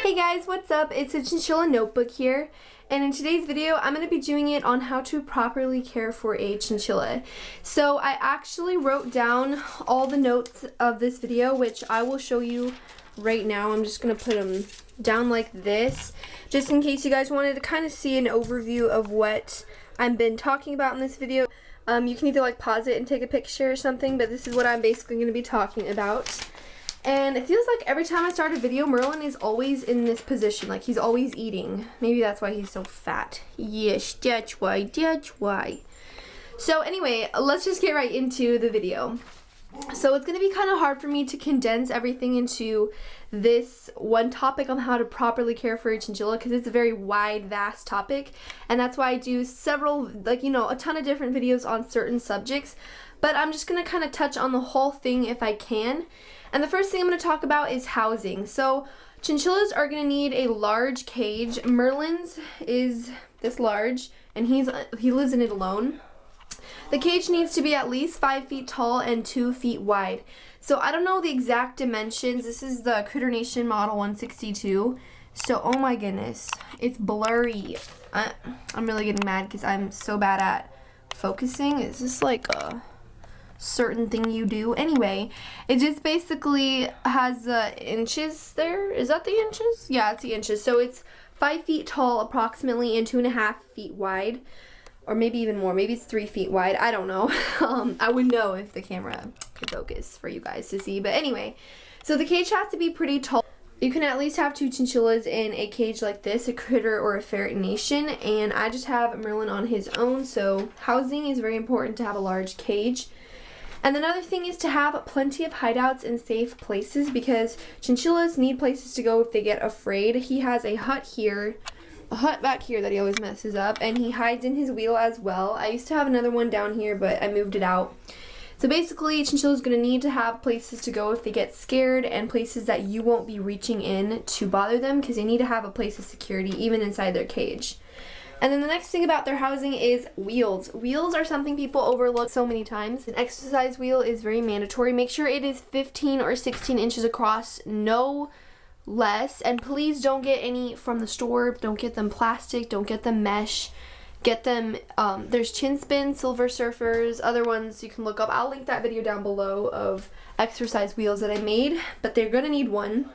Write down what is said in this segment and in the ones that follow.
Hey guys, what's up? It's a Chinchilla notebook here, and in today's video I'm going to be doing it on how to properly care for a chinchilla. So I actually wrote down all the notes of this video, which I will show you right now. I'm just going to put them down like this, just in case you guys wanted to kind of see an overview of what I've been talking about in this video. You can either like pause it and take a picture or something, but this is what I'm basically going to be talking about. And it feels like every time I start a video, Merlin is always in this position, like he's always eating. Maybe that's why he's so fat. Yes, that's why, that's why. So anyway, let's just get right into the video. So it's going to be kind of hard for me to condense everything into this one topic on how to properly care for a chinchilla, because it's a very wide, vast topic, and that's why I do several, a ton of different videos on certain subjects, but I'm just going to kind of touch on the whole thing if I can. And the first thing I'm going to talk about is housing. So chinchillas are going to need a large cage. Merlin's is this large, and he lives in it alone. The cage needs to be at least 5 feet tall and 2 feet wide. So I don't know the exact dimensions. This is the Critter Nation Model 162. So, oh my goodness, it's blurry. I'm really getting mad because I'm so bad at focusing. Is this like a certain thing you do? Anyway, it just basically has inches there. Is that the inches? Yeah, it's the inches. So it's 5 feet tall approximately and 2.5 feet wide. Or maybe even more. Maybe it's 3 feet wide. I don't know. I would know if the camera could focus for you guys to see. But anyway, so the cage has to be pretty tall. You can at least have 2 chinchillas in a cage like this, a critter or a ferret nation. And I just have Merlin on his own. So housing is very important to have a large cage. And another thing is to have plenty of hideouts in safe places, because chinchillas need places to go if they get afraid. He has a hut here. A hut back here that he always messes up, and he hides in his wheel as well. I used to have another one down here, but I moved it out. So basically, chinchilla's going to need to have places to go if they get scared, and places that you won't be reaching in to bother them, because they need to have a place of security even inside their cage. And then the next thing about their housing is wheels. Wheels are something people overlook so many times. An exercise wheel is very mandatory. Make sure it is 15 or 16 inches across, no less. And please don't get any from the store. Don't get them plastic, don't get them mesh. Get them, there's Chin Spin, Silver Surfers, other ones you can look up. I'll link that video down below of exercise wheels that I made, but they're gonna need one.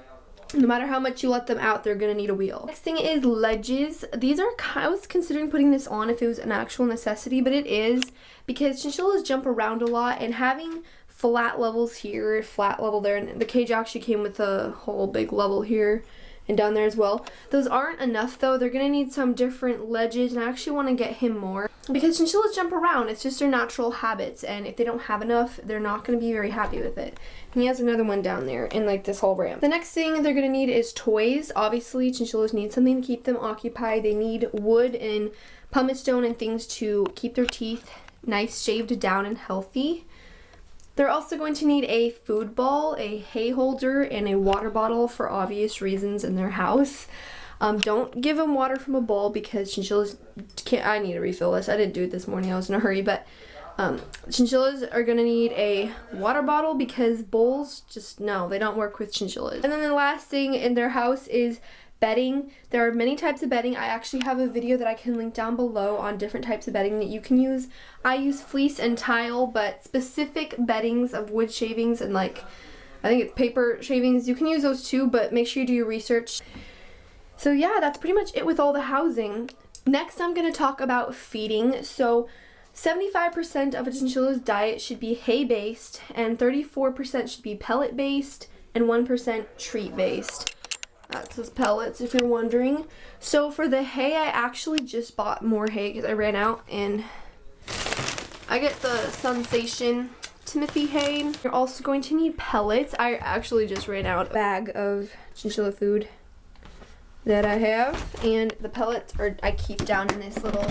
No matter how much you let them out, they're gonna need a wheel. Next thing is ledges. These are, I was considering putting this on if it was an actual necessity, but it is, because chinchillas jump around a lot, and having flat levels here, flat level there, and the cage actually came with a whole big level here and down there as well. Those aren't enough though. They're gonna need some different ledges, and I actually want to get him more, because chinchillas jump around. It's just their natural habits, and if they don't have enough, they're not gonna be very happy with it. And he has another one down there in like this whole ramp. The next thing they're gonna need is toys. Obviously, chinchillas need something to keep them occupied. They need wood and pumice stone and things to keep their teeth nice, shaved down, and healthy. They're also going to need a food ball, a hay holder, and a water bottle for obvious reasons in their house. Don't give them water from a bowl, because chinchillas can't. I need to refill this. I didn't do it this morning. I was in a hurry, but chinchillas are going to need a water bottle, because bowls, just no, they don't work with chinchillas. And then the last thing in their house is bedding. There are many types of bedding. I actually have a video that I can link down below on different types of bedding that you can use. I use fleece and tile, but specific beddings of wood shavings and I think it's paper shavings, you can use those too, but make sure you do your research. So yeah, that's pretty much it with all the housing. Next, I'm going to talk about feeding. So 75% of a chinchilla's diet should be hay-based, and 34% should be pellet-based, and 1% treat-based. That's his pellets, if you're wondering. So for the hay, I actually just bought more hay because I ran out, and I get the Sensation Timothy hay. You're also going to need pellets. I actually just ran out a bag of chinchilla food that I have, and the pellets I keep down in this little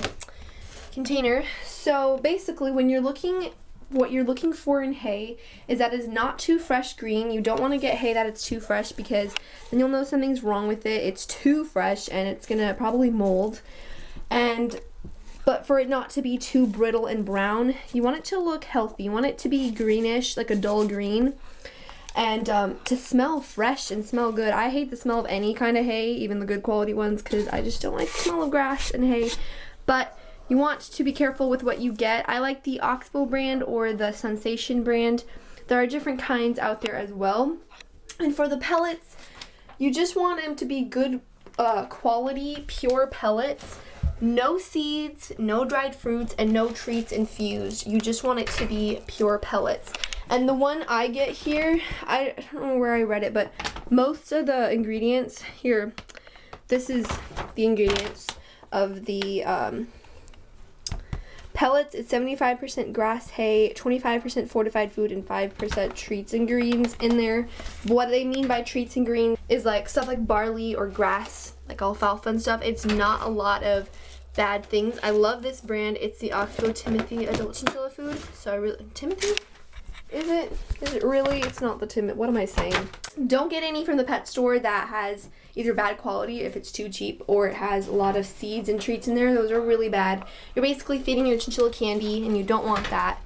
container. So basically, when you're looking, what you're looking for in hay is that it's not too fresh green. You don't want to get hay that it's too fresh, because then you'll know something's wrong with it. It's too fresh and it's gonna probably mold. But for it not to be too brittle and brown, you want it to look healthy. You want it to be greenish, like a dull green. and to smell fresh and smell good. I hate the smell of any kind of hay, even the good quality ones, because I just don't like the smell of grass and hay. But you want to be careful with what you get. I like the Oxbow brand or the Sensation brand. There are different kinds out there as well. And for the pellets, you just want them to be good quality, pure pellets. No seeds, no dried fruits, and no treats infused. You just want it to be pure pellets. And the one I get here, I don't know where I read it, but most of the ingredients here, this is the ingredients of the pellets. It's 75% grass hay, 25% fortified food, and 5% treats and greens in there. What they mean by treats and greens is like stuff like barley or grass, like alfalfa and stuff. It's not a lot of bad things. I love this brand. It's the Oxbow Timothy adult chinchilla food. So I really, Timothy? Is it really? It's not the Timothy. What am I saying? Don't get any from the pet store that has either bad quality if it's too cheap, or it has a lot of seeds and treats in there. Those are really bad. You're basically feeding your chinchilla candy, and you don't want that.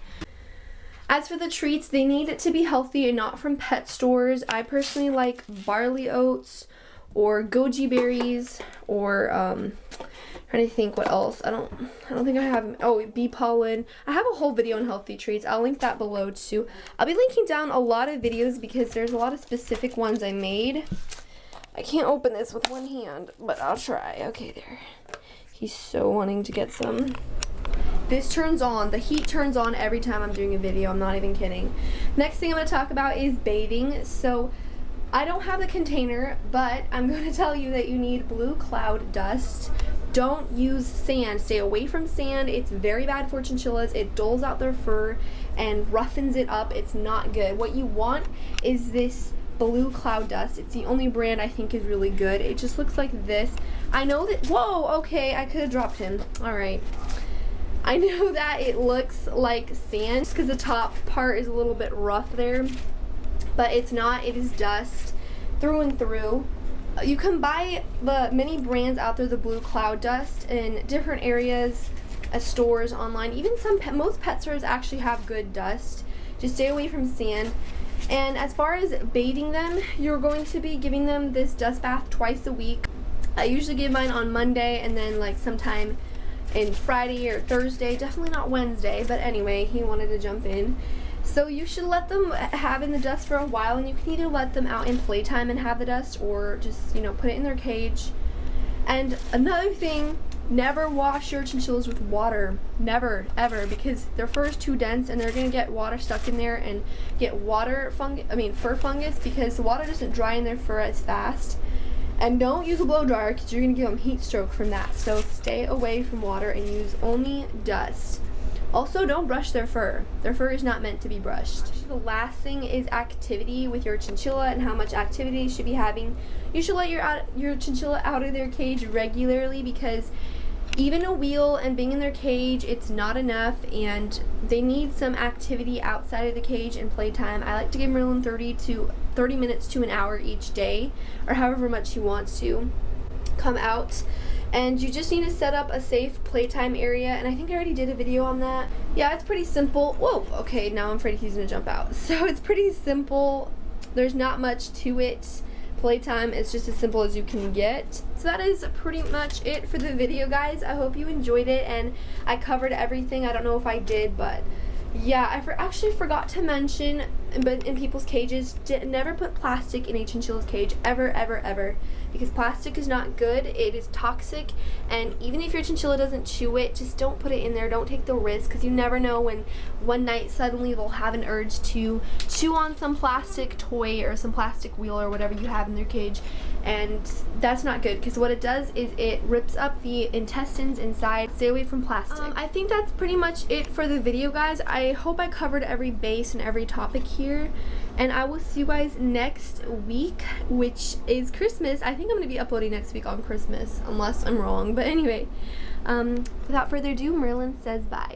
As for the treats, they need it to be healthy and not from pet stores. I personally like barley oats or goji berries, or trying to think what else. I don't think I have. Oh, bee pollen. I have a whole video on healthy treats. I'll link that below too. I'll be linking down a lot of videos because there's a lot of specific ones I made. I can't open this with one hand, but I'll try. Okay, there. He's so wanting to get some. This turns on. The heat turns on every time I'm doing a video. I'm not even kidding. Next thing I'm going to talk about is bathing. So I don't have the container, but I'm going to tell you that you need blue cloud dust. Don't use sand. Stay away from sand. It's very bad for chinchillas. It dulls out their fur and roughens it up. It's not good. What you want is this blue cloud dust. It's the only brand I think is really good. It just looks like this. I know that, whoa, okay, I could have dropped him. All right. I know that it looks like sand because the top part is a little bit rough there, but it's not. It is dust through and through. You can buy the many brands out there, the blue cloud dust, in different areas, at stores, online. Even most pet stores actually have good dust. Just stay away from sand. And as far as bathing them, you're going to be giving them this dust bath twice a week. I usually give mine on Monday and then like sometime in Friday or Thursday. Definitely not Wednesday, but anyway, he wanted to jump in. So you should let them have in the dust for a while, and you can either let them out in playtime and have the dust, or just, you know, put it in their cage. And another thing, never wash your chinchillas with water. Never, ever, because their fur is too dense and they're gonna get water stuck in there and get fur fungus, because the water doesn't dry in their fur as fast. And don't use a blow dryer because you're gonna give them heat stroke from that. So stay away from water and use only dust. Also, don't brush their fur. Their fur is not meant to be brushed. The last thing is activity with your chinchilla and how much activity you should be having. You should let your chinchilla out of their cage regularly, because even a wheel and being in their cage, it's not enough, and they need some activity outside of the cage and playtime. I like to give Merlin 30 minutes to an hour each day, or however much he wants to come out. And you just need to set up a safe playtime area, and I think I already did a video on that. Yeah, it's pretty simple. Whoa, okay, now I'm afraid he's gonna jump out. So it's pretty simple. There's not much to it. Playtime is just as simple as you can get. So that is pretty much it for the video, guys. I hope you enjoyed it, and I covered everything. I don't know if I did, but yeah, I actually forgot to mention, but in people's cages, never put plastic in a chinchilla's cage, ever, ever, ever, because plastic is not good. It is toxic, and even if your chinchilla doesn't chew it, just don't put it in there. Don't take the risk, because you never know when one night suddenly they'll have an urge to chew on some plastic toy or some plastic wheel or whatever you have in their cage, and that's not good, because what it does is it rips up the intestines inside. Stay away from plastic. I think that's pretty much it for the video, guys. I hope I covered every base and every topic here, and I will see you guys next week, which is Christmas. I think I'm going to be uploading next week on Christmas, unless I'm wrong, but anyway, without further ado, Merlin says bye.